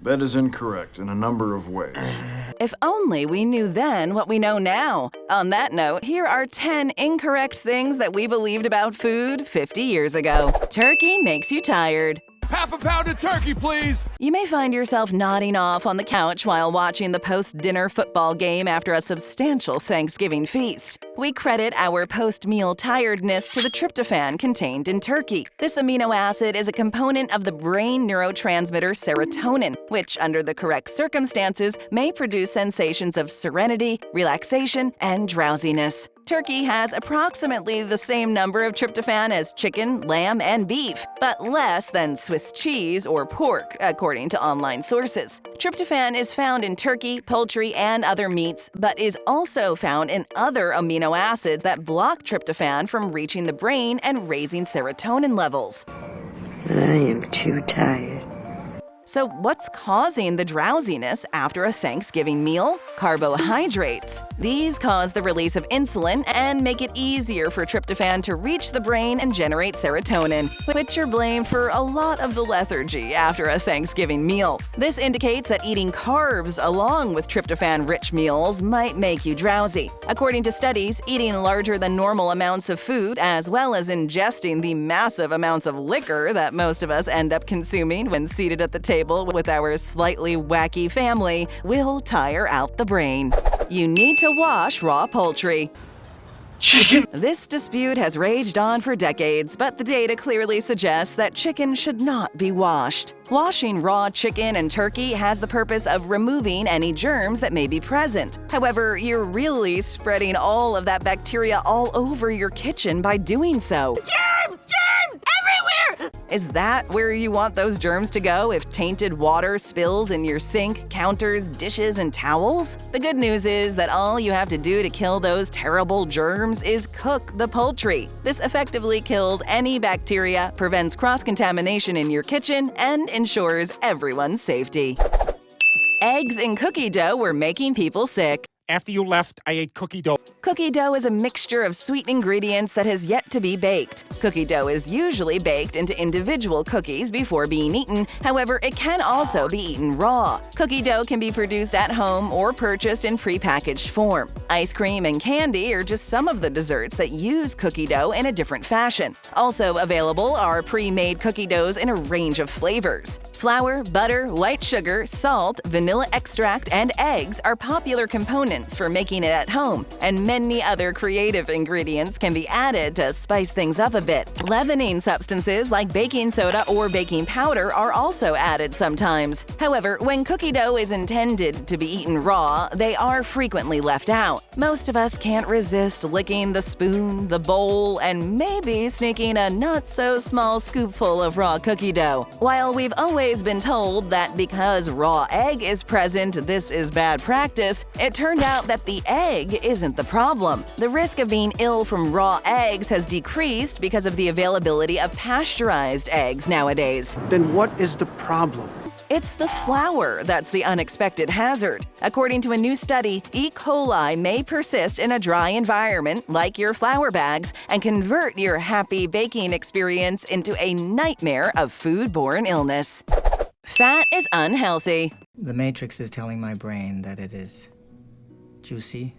That is incorrect in a number of ways. If only we knew then what we know now. On that note, here are 10 incorrect things that we believed about food 50 years ago. Turkey makes you tired. Half a pound of turkey, please! You may find yourself nodding off on the couch while watching the post-dinner football game after a substantial Thanksgiving feast. We credit our post-meal tiredness to the tryptophan contained in turkey. This amino acid is a component of the brain neurotransmitter serotonin, which, under the correct circumstances, may produce sensations of serenity, relaxation, and drowsiness. Turkey has approximately the same number of tryptophan as chicken, lamb, and beef, but less than Swiss cheese or pork, according to online sources. Tryptophan is found in turkey, poultry, and other meats, but is also found in other amino acids that block tryptophan from reaching the brain and raising serotonin levels. I am too tired. So what's causing the drowsiness after a Thanksgiving meal? Carbohydrates. These cause the release of insulin and make it easier for tryptophan to reach the brain and generate serotonin, which are blamed for a lot of the lethargy after a Thanksgiving meal. This indicates that eating carbs along with tryptophan-rich meals might make you drowsy. According to studies, eating larger than normal amounts of food, as well as ingesting the massive amounts of liquor that most of us end up consuming when seated at the table with our slightly wacky family, will tire out the brain. You need to wash raw poultry. Chicken! This dispute has raged on for decades, but the data clearly suggests that chicken should not be washed. Washing raw chicken and turkey has the purpose of removing any germs that may be present. However, you're really spreading all of that bacteria all over your kitchen by doing so. Germs! Germs! Everywhere! Is that where you want those germs to go if tainted water spills in your sink, counters, dishes, and towels? The good news is that all you have to do to kill those terrible germs is cook the poultry. This effectively kills any bacteria, prevents cross-contamination in your kitchen, and ensures everyone's safety. Eggs in cookie dough were making people sick. After you left, I ate cookie dough. Cookie dough is a mixture of sweet ingredients that has yet to be baked. Cookie dough is usually baked into individual cookies before being eaten. However, it can also be eaten raw. Cookie dough can be produced at home or purchased in prepackaged form. Ice cream and candy are just some of the desserts that use cookie dough in a different fashion. Also available are pre-made cookie doughs in a range of flavors. Flour, butter, white sugar, salt, vanilla extract, and eggs are popular components for making it at home, and many other creative ingredients can be added to spice things up a bit. Leavening substances like baking soda or baking powder are also added sometimes. However, when cookie dough is intended to be eaten raw, they are frequently left out. Most of us can't resist licking the spoon, the bowl, and maybe sneaking a not-so-small scoopful of raw cookie dough. While we've always been told that because raw egg is present, this is bad practice, it turned out that the egg isn't the problem. The risk of being ill from raw eggs has decreased because of the availability of pasteurized eggs nowadays. Then what is the problem? It's the flour that's the unexpected hazard. According to a new study, E. coli may persist in a dry environment, like your flour bags, and convert your happy baking experience into a nightmare of foodborne illness. Fat is unhealthy. The Matrix is telling my brain that it is juicy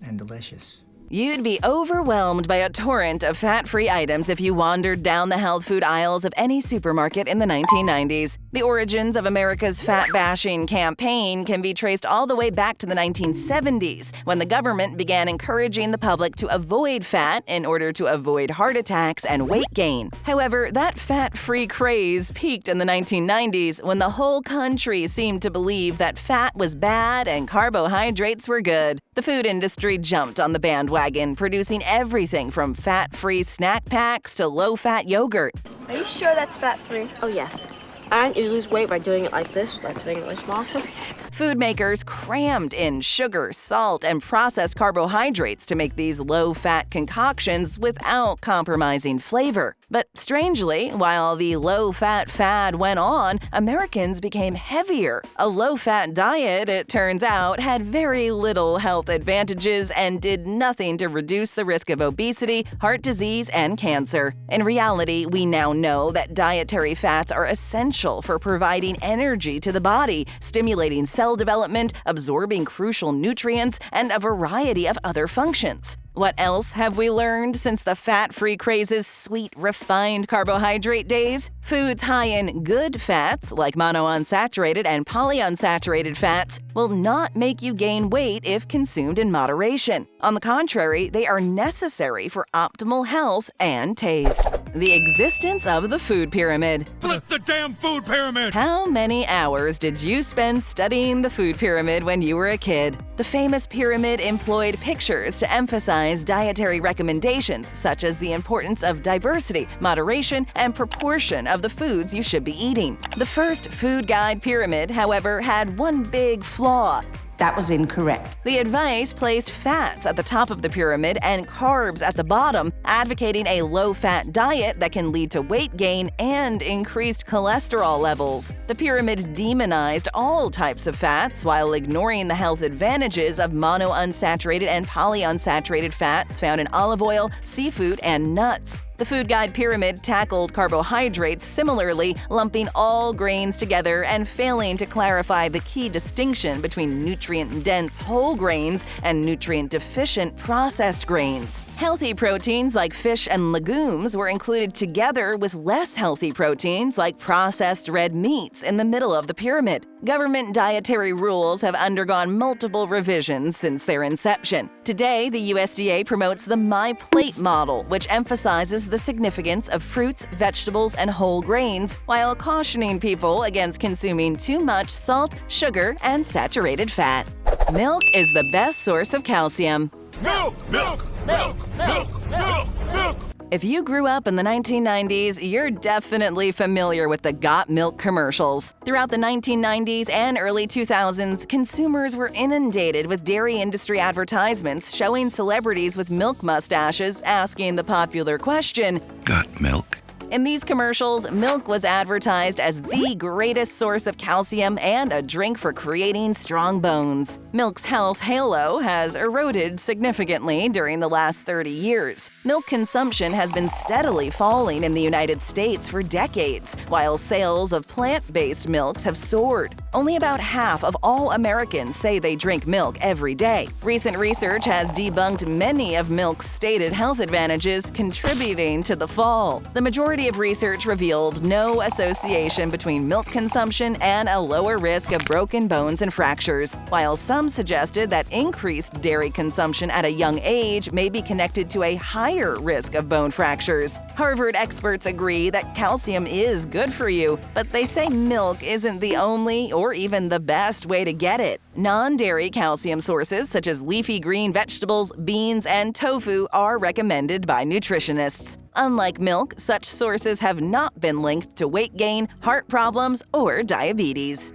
and delicious. You'd be overwhelmed by a torrent of fat-free items if you wandered down the health food aisles of any supermarket in the 1990s. The origins of America's fat-bashing campaign can be traced all the way back to the 1970s, when the government began encouraging the public to avoid fat in order to avoid heart attacks and weight gain. However, that fat-free craze peaked in the 1990s when the whole country seemed to believe that fat was bad and carbohydrates were good. The food industry jumped on the bandwagon, producing everything from fat-free snack packs to low-fat yogurt. Are you sure that's fat-free? Oh, yes. And you lose weight by doing it like this, like putting it in small chunks. Food makers crammed in sugar, salt, and processed carbohydrates to make these low-fat concoctions without compromising flavor. But strangely, while the low-fat fad went on, Americans became heavier. A low-fat diet, it turns out, had very little health advantages and did nothing to reduce the risk of obesity, heart disease, and cancer. In reality, we now know that dietary fats are essential essential for providing energy to the body, stimulating cell development, absorbing crucial nutrients, and a variety of other functions. What else have we learned since the fat-free craze's sweet, refined carbohydrate days? Foods high in good fats, like monounsaturated and polyunsaturated fats, will not make you gain weight if consumed in moderation. On the contrary, they are necessary for optimal health and taste. The existence of the food pyramid. Flip the damn food pyramid! How many hours did you spend studying the food pyramid when you were a kid? The famous pyramid employed pictures to emphasize dietary recommendations such as the importance of diversity, moderation, and proportion of the foods you should be eating. The first food guide pyramid, however, had one big flaw. That was incorrect. The advice placed fats at the top of the pyramid and carbs at the bottom, advocating a low-fat diet that can lead to weight gain and increased cholesterol levels. The pyramid demonized all types of fats while ignoring the health advantages of monounsaturated and polyunsaturated fats found in olive oil, seafood, and nuts. The food guide pyramid tackled carbohydrates similarly, lumping all grains together and failing to clarify the key distinction between nutrient-dense whole grains and nutrient-deficient processed grains. Healthy proteins like fish and legumes were included together with less healthy proteins like processed red meats in the middle of the pyramid. Government dietary rules have undergone multiple revisions since their inception. Today, the USDA promotes the My Plate model, which emphasizes the significance of fruits, vegetables, and whole grains, while cautioning people against consuming too much salt, sugar, and saturated fat. Milk is the best source of calcium. Milk! Milk! Milk! Milk! Milk! Milk! If you grew up in the 1990s, you're definitely familiar with the Got Milk commercials. Throughout the 1990s and early 2000s, consumers were inundated with dairy industry advertisements showing celebrities with milk mustaches asking the popular question, Got milk? In these commercials, milk was advertised as the greatest source of calcium and a drink for creating strong bones. Milk's health halo has eroded significantly during the last 30 years. Milk consumption has been steadily falling in the United States for decades, while sales of plant-based milks have soared. Only about half of all Americans say they drink milk every day. Recent research has debunked many of milk's stated health advantages contributing to the fall. The majority of research revealed no association between milk consumption and a lower risk of broken bones and fractures, while some suggested that increased dairy consumption at a young age may be connected to a higher risk of bone fractures. Harvard experts agree that calcium is good for you, but they say milk isn't the only or even the best way to get it. Non-dairy calcium sources such as leafy green vegetables, beans, and tofu are recommended by nutritionists. Unlike milk, such sources have not been linked to weight gain, heart problems, or diabetes.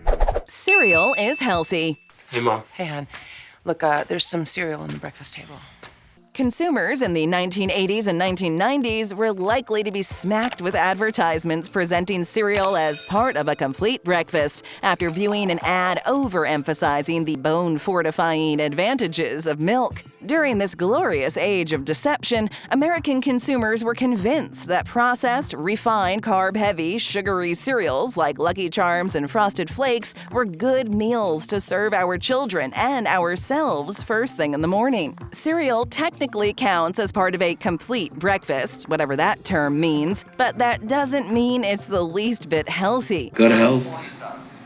Cereal is healthy. Hey, Mom. Hey, hon. Look, there's some cereal on the breakfast table. Consumers in the 1980s and 1990s were likely to be smacked with advertisements presenting cereal as part of a complete breakfast after viewing an ad overemphasizing the bone-fortifying advantages of milk. During this glorious age of deception, American consumers were convinced that processed, refined, carb-heavy, sugary cereals like Lucky Charms and Frosted Flakes were good meals to serve our children and ourselves first thing in the morning. Cereal technically counts as part of a complete breakfast, whatever that term means, but that doesn't mean it's the least bit healthy. Good health,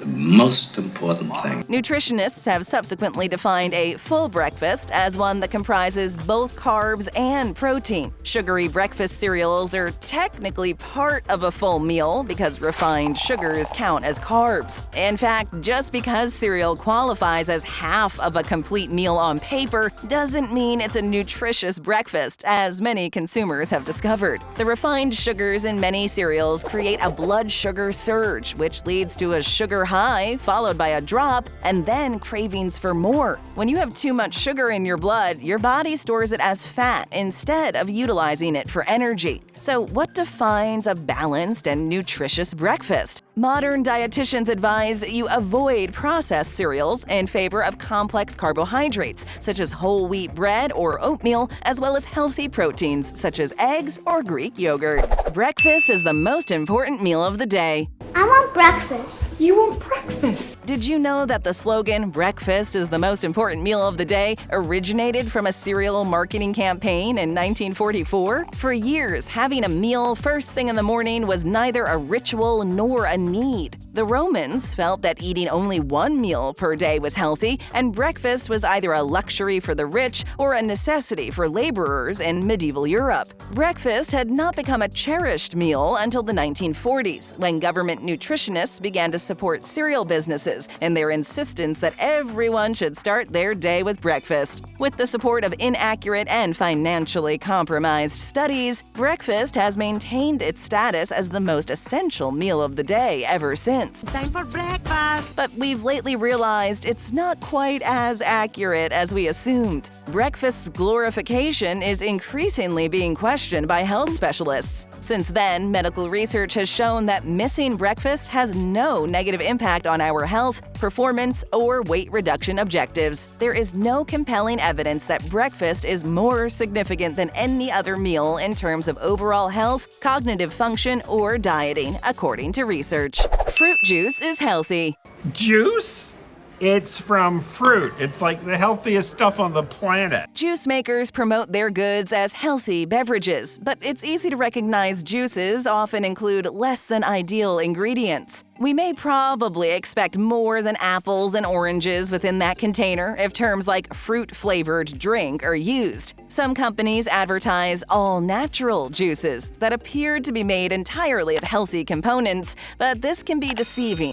the most important thing. Nutritionists have subsequently defined a full breakfast as one that comprises both carbs and protein. Sugary breakfast cereals are technically part of a full meal because refined sugars count as carbs. In fact, just because cereal qualifies as half of a complete meal on paper doesn't mean it's a nutritious breakfast, as many consumers have discovered. The refined sugars in many cereals create a blood sugar surge, which leads to a sugar high, followed by a drop, and then cravings for more. When you have too much sugar in your blood, your body stores it as fat instead of utilizing it for energy. So what defines a balanced and nutritious breakfast? Modern dietitians advise you avoid processed cereals in favor of complex carbohydrates, such as whole wheat bread or oatmeal, as well as healthy proteins, such as eggs or Greek yogurt. Breakfast is the most important meal of the day. I want breakfast. You want breakfast? Did you know that the slogan, "Breakfast is the most important meal of the day," originated from a cereal marketing campaign in 1944? For years, having a meal first thing in the morning was neither a ritual nor a need. The Romans felt that eating only one meal per day was healthy, and breakfast was either a luxury for the rich or a necessity for laborers in medieval Europe. Breakfast had not become a cherished meal until the 1940s, when government nutritionists began to support cereal businesses in their insistence that everyone should start their day with breakfast. With the support of inaccurate and financially compromised studies, breakfast has maintained its status as the most essential meal of the day ever since. Time for breakfast. But we've lately realized it's not quite as accurate as we assumed. Breakfast's glorification is increasingly being questioned by health specialists. Since then, medical research has shown that missing breakfast has no negative impact on our health, performance, or weight reduction objectives. There is no compelling evidence that breakfast is more significant than any other meal in terms of overall health, cognitive function, or dieting, according to research. Fruit juice is healthy. Juice? It's from fruit. It's like the healthiest stuff on the planet. Juice makers promote their goods as healthy beverages, but it's easy to recognize juices often include less than ideal ingredients. We may probably expect more than apples and oranges within that container if terms like fruit-flavored drink are used. Some companies advertise all-natural juices that appear to be made entirely of healthy components, but this can be deceiving.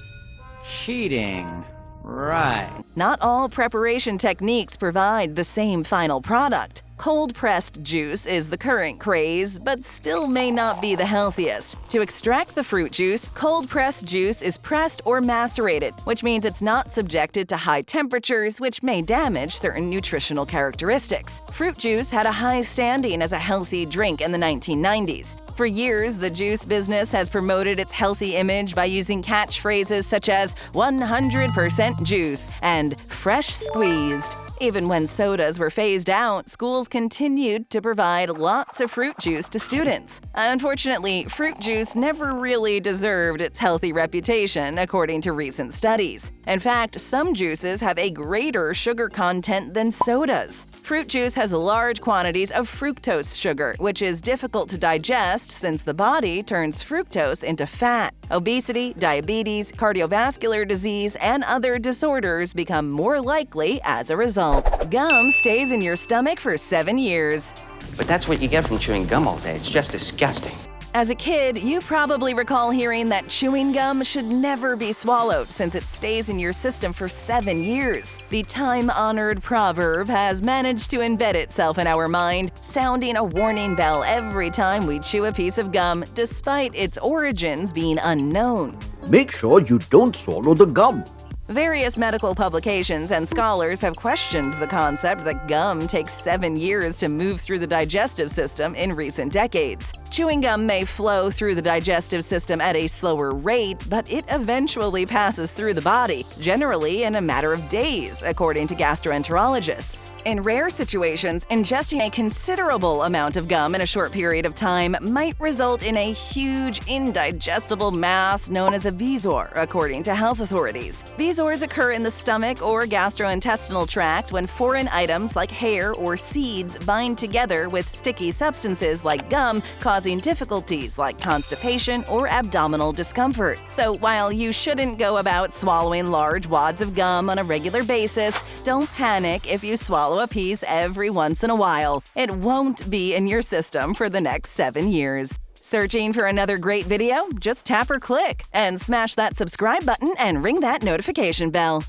Cheating. Right. Not all preparation techniques provide the same final product. Cold-pressed juice is the current craze, but still may not be the healthiest. To extract the fruit juice, cold-pressed juice is pressed or macerated, which means it's not subjected to high temperatures, which may damage certain nutritional characteristics. Fruit juice had a high standing as a healthy drink in the 1990s. For years, the juice business has promoted its healthy image by using catchphrases such as 100% juice and fresh squeezed. Even when sodas were phased out, schools continued to provide lots of fruit juice to students. Unfortunately, fruit juice never really deserved its healthy reputation, according to recent studies. In fact, some juices have a greater sugar content than sodas. Fruit juice has large quantities of fructose sugar, which is difficult to digest since the body turns fructose into fat. Obesity, diabetes, cardiovascular disease, and other disorders become more likely as a result. Gum stays in your stomach for 7 years. But that's what you get from chewing gum all day. It's just disgusting. As a kid, you probably recall hearing that chewing gum should never be swallowed since it stays in your system for 7 years. The time-honored proverb has managed to embed itself in our mind, sounding a warning bell every time we chew a piece of gum, despite its origins being unknown. Make sure you don't swallow the gum. Various medical publications and scholars have questioned the concept that gum takes 7 years to move through the digestive system in recent decades. Chewing gum may flow through the digestive system at a slower rate, but it eventually passes through the body, generally in a matter of days, according to gastroenterologists. In rare situations, ingesting a considerable amount of gum in a short period of time might result in a huge, indigestible mass known as a bezoar, according to health authorities. Bezoars occur in the stomach or gastrointestinal tract when foreign items like hair or seeds bind together with sticky substances like gum, causing difficulties like constipation or abdominal discomfort. So while you shouldn't go about swallowing large wads of gum on a regular basis, don't panic if you swallow a piece every once in a while. It won't be in your system for the next 7 years. Searching for another great video? Just tap or click and smash that subscribe button and ring that notification bell.